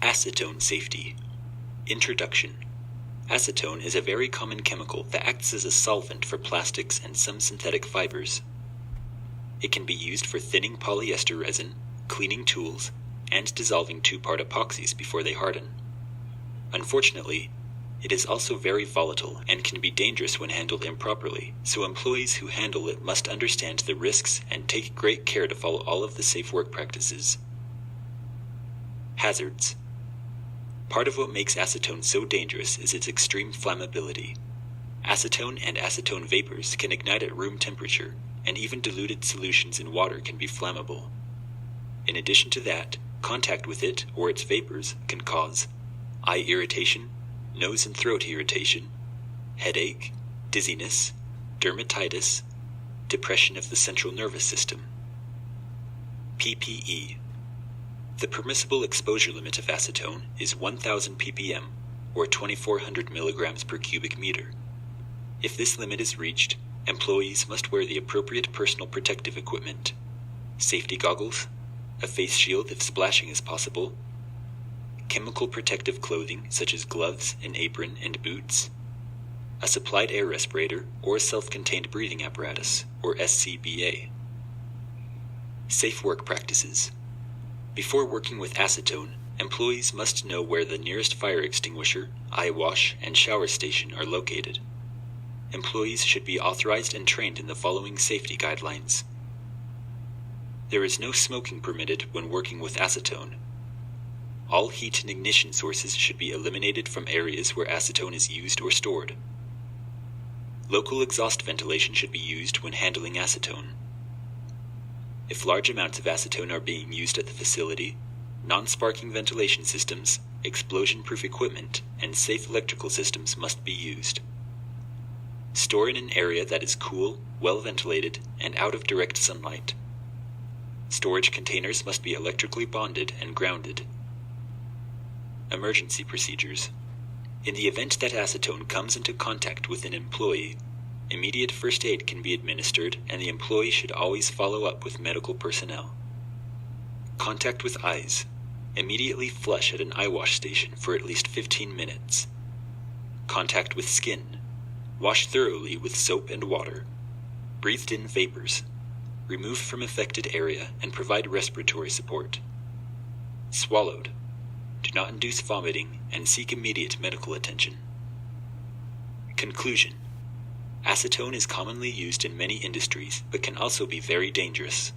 Acetone Safety. Introduction. Acetone is a very common chemical that acts as a solvent for plastics and some synthetic fibers. It can be used for thinning polyester resin, cleaning tools, and dissolving two-part epoxies before they harden. Unfortunately, it is also very volatile and can be dangerous when handled improperly, so employees who handle it must understand the risks and take great care to follow all of the safe work practices. Hazards. Part of what makes acetone so dangerous is its extreme flammability. Acetone and acetone vapors can ignite at room temperature, and even diluted solutions in water can be flammable. In addition to that, contact with it or its vapors can cause eye irritation, nose and throat irritation, headache, dizziness, dermatitis, depression of the central nervous system. PPE. The permissible exposure limit of acetone is 1,000 ppm, or 2,400 milligrams per cubic meter. If this limit is reached, employees must wear the appropriate personal protective equipment: safety goggles, a face shield if splashing is possible, chemical protective clothing such as gloves, an apron, and boots, a supplied air respirator or a self-contained breathing apparatus, or SCBA. Safe work practices. Before working with acetone, employees must know where the nearest fire extinguisher, eye wash, and shower station are located. Employees should be authorized and trained in the following safety guidelines. There is no smoking permitted when working with acetone. All heat and ignition sources should be eliminated from areas where acetone is used or stored. Local exhaust ventilation should be used when handling acetone. If large amounts of acetone are being used at the facility, non-sparking ventilation systems, explosion-proof equipment, and safe electrical systems must be used. Store in an area that is cool, well-ventilated, and out of direct sunlight. Storage containers must be electrically bonded and grounded. Emergency procedures. In the event that acetone comes into contact with an employee, immediate first aid can be administered, and the employee should always follow up with medical personnel. Contact with eyes. Immediately flush at an eye wash station for at least 15 minutes. Contact with skin. Wash thoroughly with soap and water. Breathed in vapors. Remove from affected area and provide respiratory support. Swallowed. Do not induce vomiting and seek immediate medical attention. Conclusion. Acetone is commonly used in many industries, but can also be very dangerous.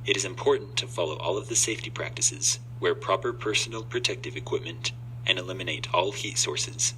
It is important to follow all of the safety practices, wear proper personal protective equipment, and eliminate all heat sources.